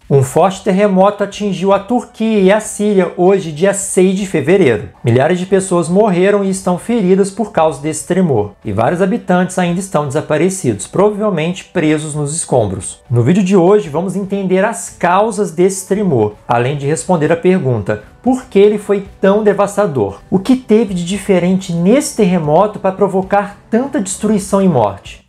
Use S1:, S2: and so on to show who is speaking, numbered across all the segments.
S1: Um forte terremoto atingiu a Turquia e a Síria hoje, dia 6 de fevereiro. Milhares de pessoas morreram e estão feridas por causa desse tremor. E vários habitantes ainda estão desaparecidos, provavelmente presos nos escombros. No vídeo de hoje, vamos entender as causas desse tremor, além de responder a pergunta: por que ele foi tão devastador? O que teve de diferente nesse terremoto para provocar tanta destruição e morte?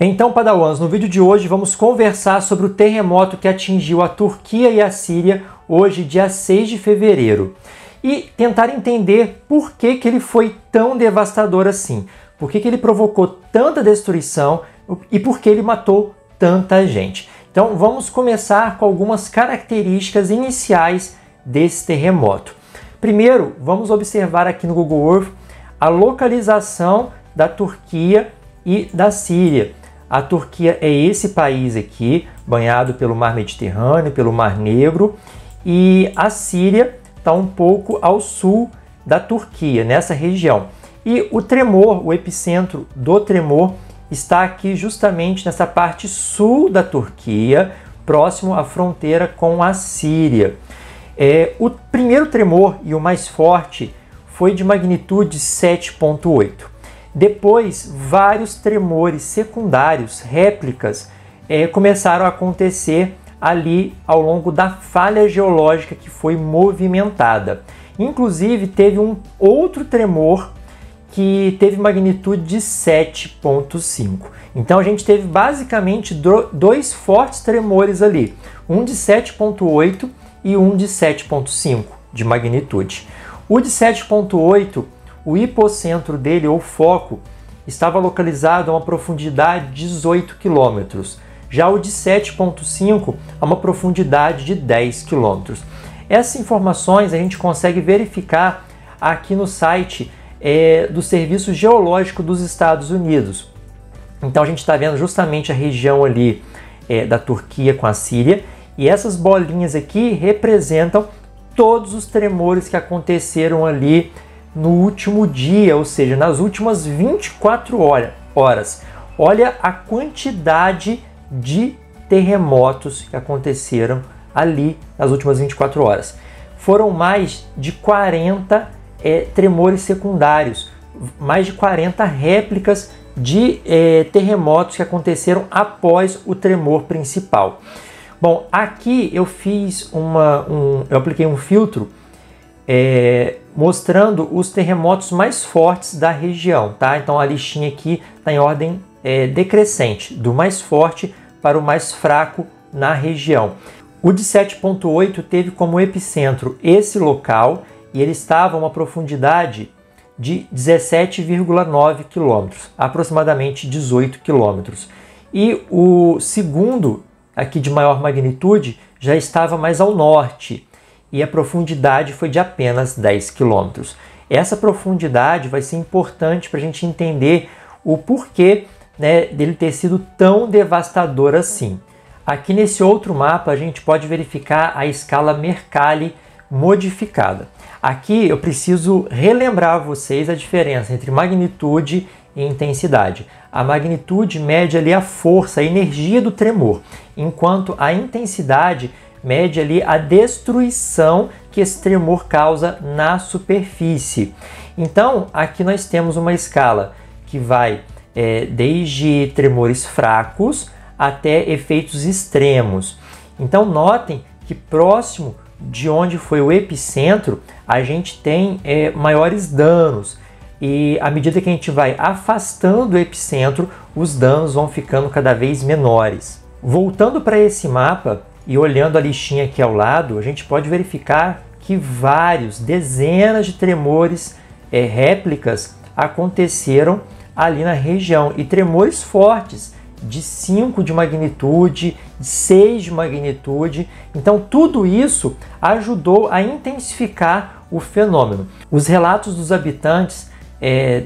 S1: Então, Padawans, no vídeo de hoje vamos conversar sobre o terremoto que atingiu a Turquia e a Síria hoje, dia 6 de fevereiro. E tentar entender por que ele foi tão devastador assim. Por que ele provocou tanta destruição e por que ele matou tanta gente. Então, vamos começar com algumas características iniciais desse terremoto. Primeiro, vamos observar aqui no Google Earth a localização da Turquia e da Síria. A Turquia é esse país aqui, banhado pelo Mar Mediterrâneo, pelo Mar Negro, e a Síria está um pouco ao sul da Turquia, nessa região. E o tremor, o epicentro do tremor, está aqui justamente nessa parte sul da Turquia, próximo à fronteira com a Síria. O primeiro tremor, e o mais forte, foi de magnitude 7,8. Depois, vários tremores secundários, réplicas, começaram a acontecer ali ao longo da falha geológica que foi movimentada. Inclusive, teve um outro tremor que teve magnitude de 7,5. Então, a gente teve basicamente dois fortes tremores ali, um de 7,8 e um de 7,5 de magnitude. O de 7,8, o hipocentro dele, ou foco, estava localizado a uma profundidade de 18 km. Já o de 7,5 a uma profundidade de 10 km. Essas informações a gente consegue verificar aqui no site do Serviço Geológico dos Estados Unidos. Então a gente está vendo justamente a região ali da Turquia com a Síria, e essas bolinhas aqui representam todos os tremores que aconteceram ali no último dia, ou seja, nas últimas 24 horas. Olha a quantidade de terremotos que aconteceram ali nas últimas 24 horas. Foram mais de 40 tremores secundários, mais de 40 réplicas de terremotos que aconteceram após o tremor principal. Bom, aqui eu fiz eu apliquei um filtro mostrando os terremotos mais fortes da região, tá? Então a listinha aqui está em ordem decrescente, do mais forte para o mais fraco na região. O de 7,8 teve como epicentro esse local e ele estava a uma profundidade de 17,9 km, aproximadamente 18 km. E o segundo, aqui de maior magnitude, já estava mais ao norte, e a profundidade foi de apenas 10 km. Essa profundidade vai ser importante para a gente entender o porquê, né, dele ter sido tão devastador assim. Aqui nesse outro mapa a gente pode verificar a escala Mercalli modificada. Aqui eu preciso relembrar a vocês a diferença entre magnitude e intensidade. A magnitude mede ali a força, a energia do tremor, enquanto a intensidade mede ali a destruição que esse tremor causa na superfície. Então, aqui nós temos uma escala que vai desde tremores fracos até efeitos extremos. Então, notem que próximo de onde foi o epicentro, a gente tem maiores danos. E à medida que a gente vai afastando o epicentro, os danos vão ficando cada vez menores. Voltando para esse mapa, e olhando a listinha aqui ao lado, a gente pode verificar que dezenas de tremores réplicas aconteceram ali na região, e tremores fortes de 5 de magnitude, de 6 de magnitude. Então tudo isso ajudou a intensificar o fenômeno. Os relatos dos habitantes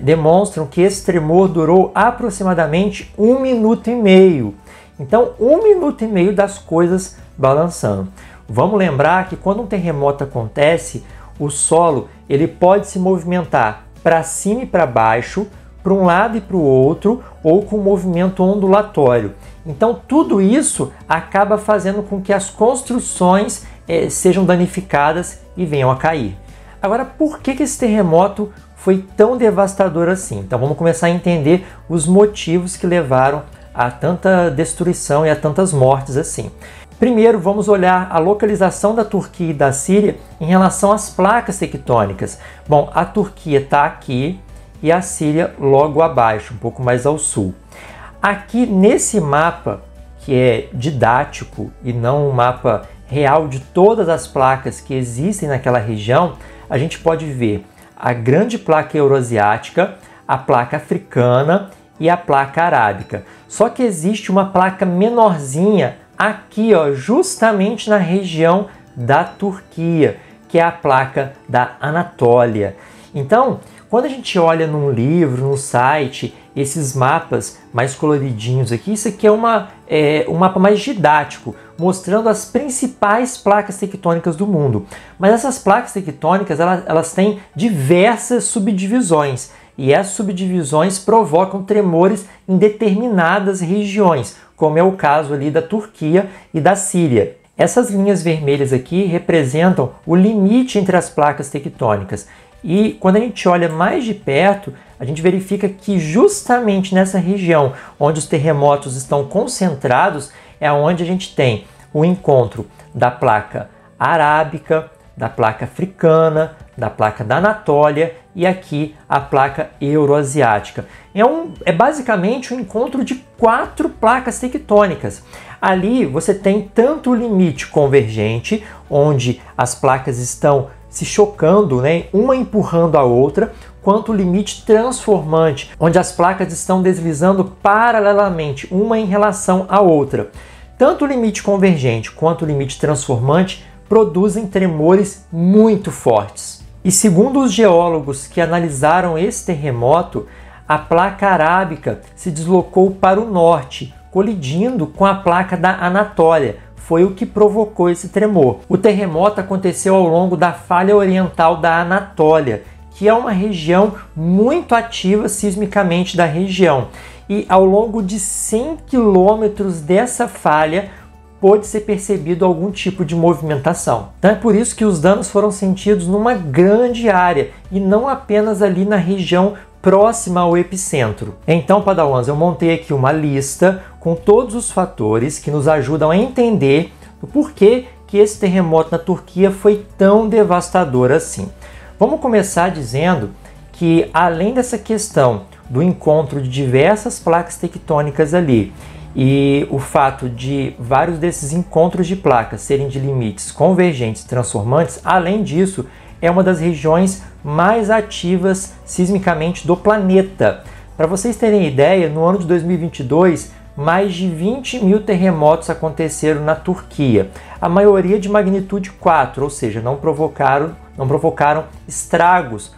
S1: demonstram que esse tremor durou aproximadamente 1 minuto e meio. Então 1 minuto e meio das coisas balançando. Vamos lembrar que quando um terremoto acontece, o solo ele pode se movimentar para cima e para baixo, para um lado e para o outro, ou com movimento ondulatório. Então tudo isso acaba fazendo com que as construções sejam danificadas e venham a cair. Agora, por que esse terremoto foi tão devastador assim? Então vamos começar a entender os motivos que levaram a tanta destruição e a tantas mortes assim. Primeiro, vamos olhar a localização da Turquia e da Síria em relação às placas tectônicas. Bom, a Turquia está aqui e a Síria logo abaixo, um pouco mais ao sul. Aqui nesse mapa, que é didático e não um mapa real de todas as placas que existem naquela região, a gente pode ver a grande placa euroasiática, a placa africana e a placa arábica. Só que existe uma placa menorzinha aqui, ó, justamente na região da Turquia, que é a placa da Anatólia. Então, quando a gente olha num livro, num site, esses mapas mais coloridinhos aqui, isso aqui é um mapa mais didático, mostrando as principais placas tectônicas do mundo. Mas essas placas tectônicas, elas têm diversas subdivisões, e essas subdivisões provocam tremores em determinadas regiões, como é o caso ali da Turquia e da Síria. Essas linhas vermelhas aqui representam o limite entre as placas tectônicas. E quando a gente olha mais de perto, a gente verifica que justamente nessa região onde os terremotos estão concentrados é onde a gente tem o encontro da placa arábica, da placa africana, da placa da Anatólia e aqui a placa euroasiática. É basicamente um encontro de 4 placas tectônicas. Ali você tem tanto o limite convergente, onde as placas estão se chocando, né, uma empurrando a outra, quanto o limite transformante, onde as placas estão deslizando paralelamente, uma em relação à outra. Tanto o limite convergente quanto o limite transformante produzem tremores muito fortes. E segundo os geólogos que analisaram esse terremoto, a placa arábica se deslocou para o norte, colidindo com a placa da Anatólia. Foi o que provocou esse tremor. O terremoto aconteceu ao longo da falha oriental da Anatólia, que é uma região muito ativa sismicamente da região. E ao longo de 100 quilômetros dessa falha, pôde ser percebido algum tipo de movimentação. Então é por isso que os danos foram sentidos numa grande área e não apenas ali na região próxima ao epicentro. Então, Padawans, eu montei aqui uma lista com todos os fatores que nos ajudam a entender o porquê que esse terremoto na Turquia foi tão devastador assim. Vamos começar dizendo que, além dessa questão do encontro de diversas placas tectônicas ali, e o fato de vários desses encontros de placas serem de limites convergentes e transformantes, além disso, é uma das regiões mais ativas sismicamente do planeta. Para vocês terem ideia, no ano de 2022, mais de 20 mil terremotos aconteceram na Turquia. A maioria de magnitude 4, ou seja, não provocaram estragos,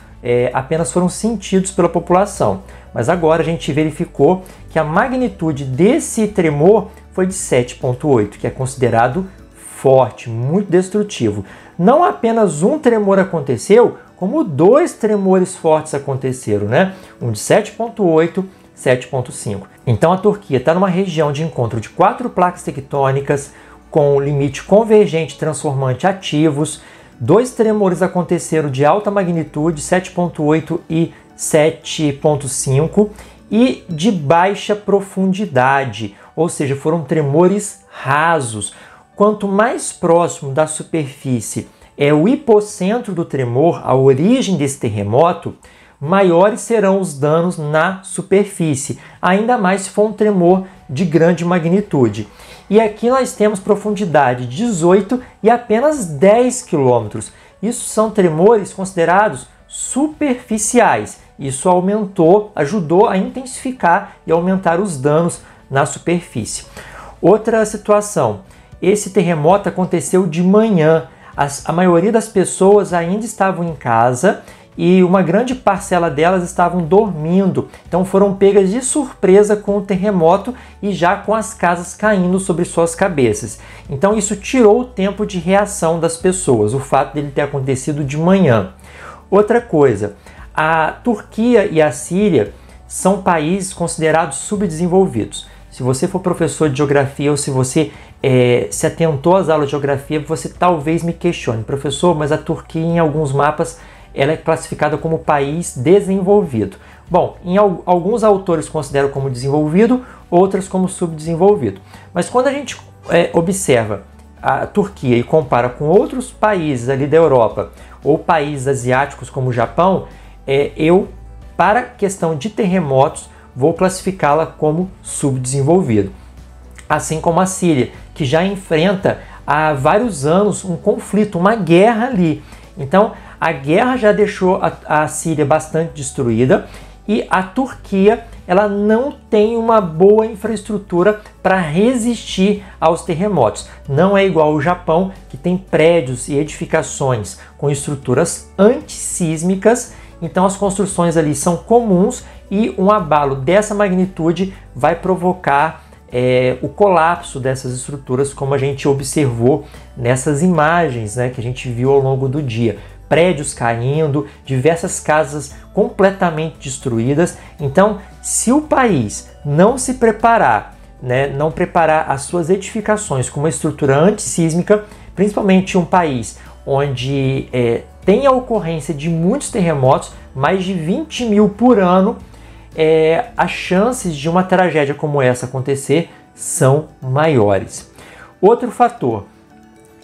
S1: apenas foram sentidos pela população. Mas agora a gente verificou que a magnitude desse tremor foi de 7,8, que é considerado forte, muito destrutivo. Não apenas um tremor aconteceu, como 2 tremores fortes aconteceram, né? Um de 7,8, 7,5. Então a Turquia está numa região de encontro de 4 placas tectônicas com limite convergente transformante ativos. 2 tremores aconteceram de alta magnitude, 7,8 e 7,5, e de baixa profundidade, ou seja, foram tremores rasos. Quanto mais próximo da superfície é o hipocentro do tremor, a origem desse terremoto, maiores serão os danos na superfície, ainda mais se for um tremor de grande magnitude. E aqui nós temos profundidade 18 e apenas 10 quilômetros. Isso são tremores considerados superficiais. Isso ajudou a intensificar e aumentar os danos na superfície. Outra situação, esse terremoto aconteceu de manhã. A maioria das pessoas ainda estavam em casa e uma grande parcela delas estavam dormindo. Então foram pegas de surpresa com o terremoto e já com as casas caindo sobre suas cabeças. Então isso tirou o tempo de reação das pessoas, o fato dele ter acontecido de manhã. Outra coisa, a Turquia e a Síria são países considerados subdesenvolvidos. Se você for professor de geografia ou se você se atentou às aulas de geografia, você talvez me questione: professor, mas a Turquia em alguns mapas ela é classificada como país desenvolvido. Bom, alguns autores consideram como desenvolvido, outros como subdesenvolvido. Mas quando a gente observa a Turquia e compara com outros países ali da Europa ou países asiáticos como o Japão, para a questão de terremotos, vou classificá-la como subdesenvolvido. Assim como a Síria, que já enfrenta há vários anos um conflito, uma guerra ali. Então, a guerra já deixou a Síria bastante destruída e a Turquia ela não tem uma boa infraestrutura para resistir aos terremotos. Não é igual ao Japão, que tem prédios e edificações com estruturas antissísmicas. Então as construções ali são comuns e um abalo dessa magnitude vai provocar o colapso dessas estruturas, como a gente observou nessas imagens, né, que a gente viu ao longo do dia. Prédios caindo, diversas casas completamente destruídas. Então, se o país não se preparar, né, não preparar as suas edificações com uma estrutura antissísmica, principalmente um país onde tem a ocorrência de muitos terremotos, mais de 20 mil por ano, as chances de uma tragédia como essa acontecer são maiores. Outro fator: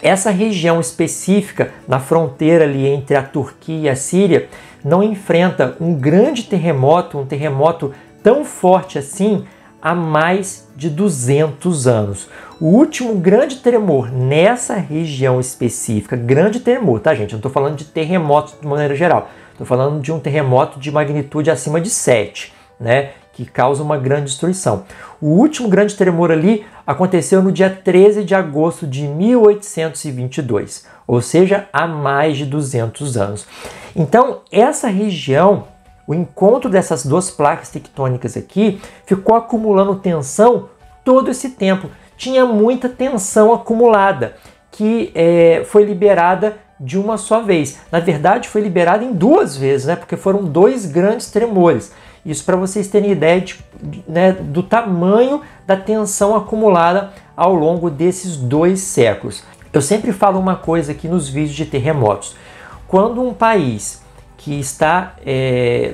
S1: essa região específica na fronteira ali entre a Turquia e a Síria não enfrenta um grande terremoto, um terremoto tão forte assim, há mais de 200 anos. O último grande tremor nessa região específica, grande tremor, tá, gente? Eu não estou falando de terremotos de maneira geral, estou falando de um terremoto de magnitude acima de 7, né? Que causa uma grande destruição. O último grande tremor ali aconteceu no dia 13 de agosto de 1822, ou seja, há mais de 200 anos. Então, essa região, o encontro dessas duas placas tectônicas aqui, ficou acumulando tensão todo esse tempo. Tinha muita tensão acumulada, que foi liberada de uma só vez. Na verdade, foi liberada em duas vezes, né? Porque foram dois grandes tremores. Isso para vocês terem ideia do tamanho da tensão acumulada ao longo desses 2 séculos. Eu sempre falo uma coisa aqui nos vídeos de terremotos. Quando um país que está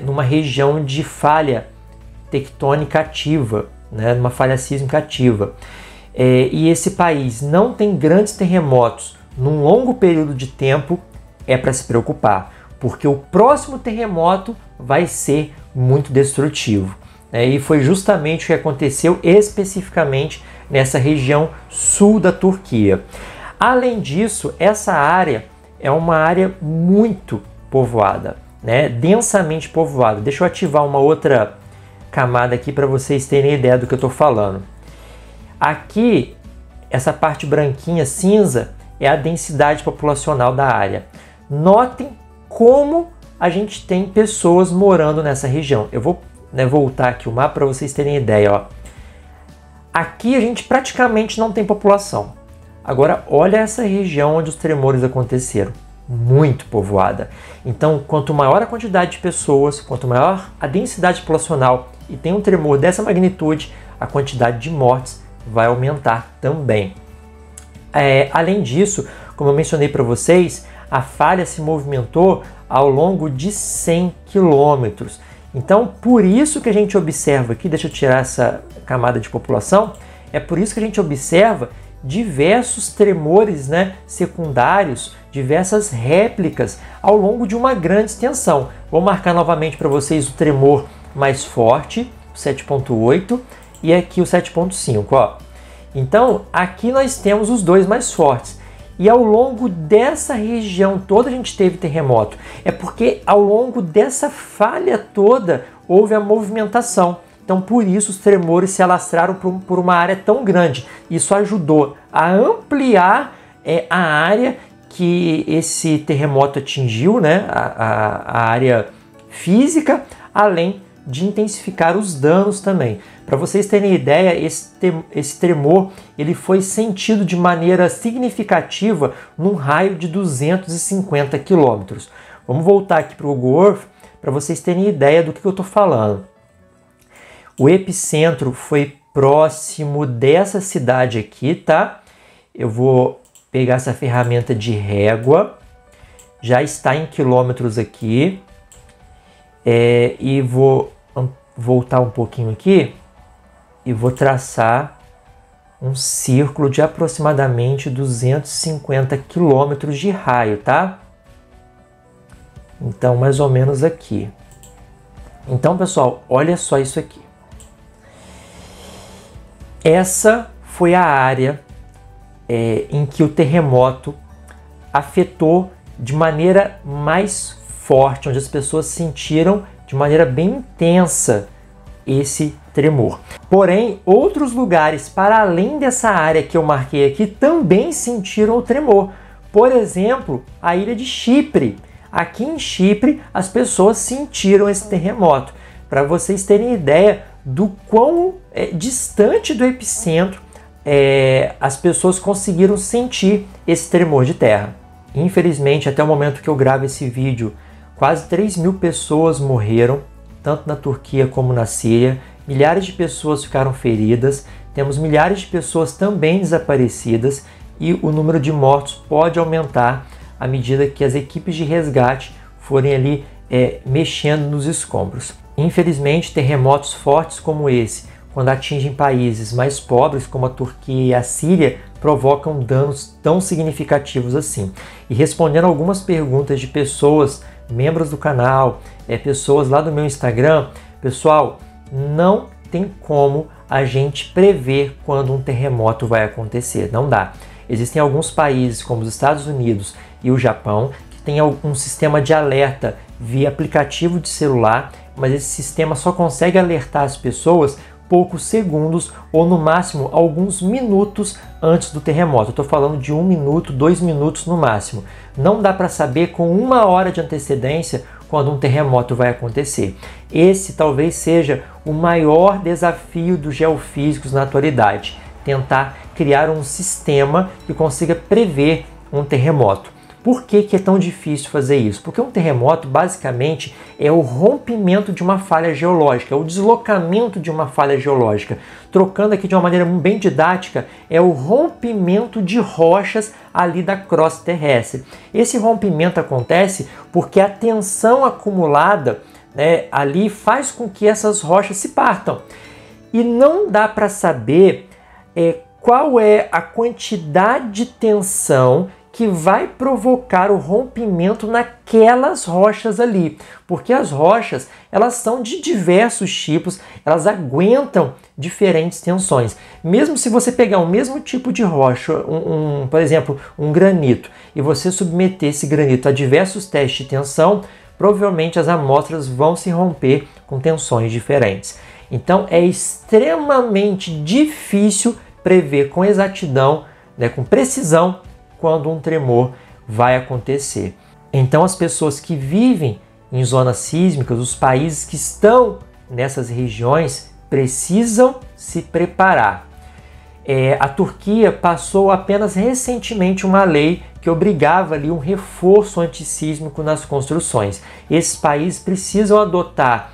S1: numa região de falha tectônica ativa, né, numa falha sísmica ativa, e esse país não tem grandes terremotos num longo período de tempo, é para se preocupar, porque o próximo terremoto vai ser muito destrutivo. E foi justamente o que aconteceu especificamente nessa região sul da Turquia. Além disso, essa área é uma área muito povoada, né? Densamente povoada. Deixa eu ativar uma outra camada aqui para vocês terem ideia do que eu estou falando. Aqui, essa parte branquinha cinza é a densidade populacional da área. Notem como a gente tem pessoas morando nessa região. Eu vou voltar aqui o mapa para vocês terem ideia. Ó. Aqui a gente praticamente não tem população. Agora, olha essa região onde os tremores aconteceram. Muito povoada. Então, quanto maior a quantidade de pessoas, quanto maior a densidade populacional e tem um tremor dessa magnitude, a quantidade de mortes vai aumentar também. Além disso, como eu mencionei para vocês, a falha se movimentou ao longo de 100 quilômetros. Então, por isso que a gente observa aqui, deixa eu tirar essa camada de população, é por isso que a gente observa diversos tremores, né, secundários, diversas réplicas ao longo de uma grande extensão. Vou marcar novamente para vocês o tremor mais forte, o 7.8, e aqui o 7.5. Ó. Então, aqui nós temos os dois mais fortes. E ao longo dessa região toda a gente teve terremoto. É porque ao longo dessa falha toda houve a movimentação. Então, por isso, os tremores se alastraram por uma área tão grande. Isso ajudou a ampliar a área que esse terremoto atingiu, né, a área física, além de intensificar os danos também. Para vocês terem ideia, esse tremor ele foi sentido de maneira significativa num raio de 250 quilômetros. Vamos voltar aqui para o Google Earth para vocês terem ideia do que eu estou falando. O epicentro foi próximo dessa cidade aqui, tá? Eu vou pegar essa ferramenta de régua, já está em quilômetros aqui, e vou voltar um pouquinho aqui e vou traçar um círculo de aproximadamente 250 quilômetros de raio, tá? Então, mais ou menos aqui. Então, pessoal, olha só isso aqui. Essa foi a área em que o terremoto afetou de maneira mais forte, onde as pessoas sentiram de maneira bem intensa esse tremor. Porém, outros lugares para além dessa área que eu marquei aqui também sentiram o tremor. Por exemplo, a ilha de Chipre. Aqui em Chipre, as pessoas sentiram esse terremoto. Para vocês terem ideia do quão distante do epicentro as pessoas conseguiram sentir esse tremor de terra. Infelizmente, até o momento que eu gravo esse vídeo, quase 3.000 pessoas morreram, tanto na Turquia como na Síria. Milhares de pessoas ficaram feridas, temos milhares de pessoas também desaparecidas e o número de mortos pode aumentar à medida que as equipes de resgate forem ali mexendo nos escombros. Infelizmente, terremotos fortes como esse, quando atingem países mais pobres como a Turquia e a Síria, provocam danos tão significativos assim. E respondendo algumas perguntas de pessoas, membros do canal, pessoas lá do meu Instagram, pessoal, não tem como a gente prever quando um terremoto vai acontecer, não dá. Existem alguns países como os Estados Unidos e o Japão que têm um sistema de alerta via aplicativo de celular, mas esse sistema só consegue alertar as pessoas poucos segundos ou no máximo alguns minutos antes do terremoto. Eu estou falando de 1 minuto, 2 minutos no máximo. Não dá para saber com 1 hora de antecedência quando um terremoto vai acontecer. Esse talvez seja o maior desafio dos geofísicos na atualidade, tentar criar um sistema que consiga prever um terremoto. Por que é tão difícil fazer isso? Porque um terremoto, basicamente, é o rompimento de uma falha geológica, é o deslocamento de uma falha geológica. Trocando aqui de uma maneira bem didática, é o rompimento de rochas ali da crosta terrestre. Esse rompimento acontece porque a tensão acumulada ali faz com que essas rochas se partam. E não dá para saber qual é a quantidade de tensão que vai provocar o rompimento naquelas rochas ali, porque as rochas elas são de diversos tipos, elas aguentam diferentes tensões. Mesmo se você pegar o mesmo tipo de rocha, por exemplo, um granito, e você submeter esse granito a diversos testes de tensão, provavelmente as amostras vão se romper com tensões diferentes. Então é extremamente difícil prever com exatidão, com precisão, quando um tremor vai acontecer. Então as pessoas que vivem em zonas sísmicas, os países que estão nessas regiões, precisam se preparar. A Turquia passou apenas recentemente uma lei que obrigava ali um reforço antissísmico nas construções. Esses países precisam adotar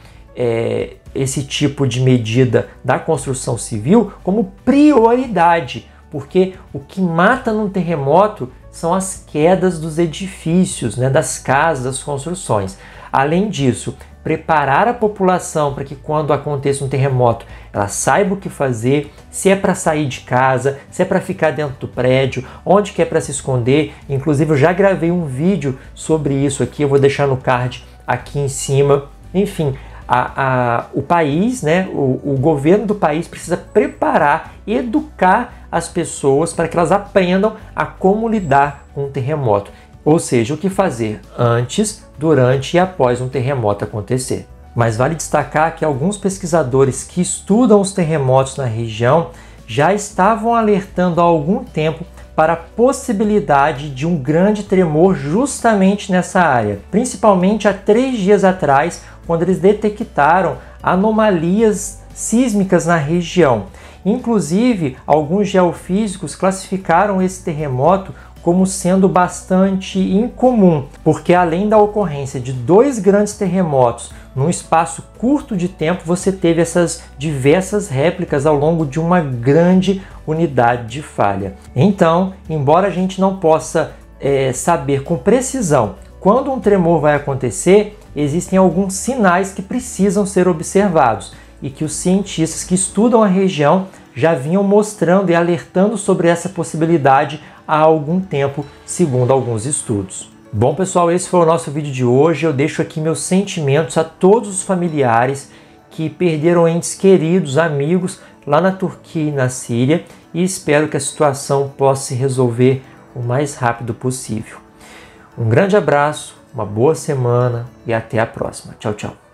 S1: esse tipo de medida da construção civil como prioridade, porque o que mata num terremoto são as quedas dos edifícios, das casas, das construções. Além disso, preparar a população para que quando aconteça um terremoto, ela saiba o que fazer, se é para sair de casa, se é para ficar dentro do prédio, onde que é para se esconder. Inclusive, eu já gravei um vídeo sobre isso aqui, eu vou deixar no card aqui em cima. Enfim, o país, o governo do país precisa preparar, educar as pessoas para que elas aprendam a como lidar com um terremoto. Ou seja, o que fazer antes, durante e após um terremoto acontecer. Mas vale destacar que alguns pesquisadores que estudam os terremotos na região já estavam alertando há algum tempo para a possibilidade de um grande tremor justamente nessa área, principalmente há 3 dias atrás, quando eles detectaram anomalias sísmicas na região. Inclusive, alguns geofísicos classificaram esse terremoto como sendo bastante incomum, porque além da ocorrência de 2 grandes terremotos num espaço curto de tempo, você teve essas diversas réplicas ao longo de uma grande unidade de falha. Então, embora a gente não possa saber com precisão quando um tremor vai acontecer, existem alguns sinais que precisam ser observados e que os cientistas que estudam a região já vinham mostrando e alertando sobre essa possibilidade há algum tempo, segundo alguns estudos. Bom, pessoal, esse foi o nosso vídeo de hoje. Eu deixo aqui meus sentimentos a todos os familiares que perderam entes queridos, amigos lá na Turquia e na Síria, e espero que a situação possa se resolver o mais rápido possível. Um grande abraço, uma boa semana e até a próxima. Tchau, tchau.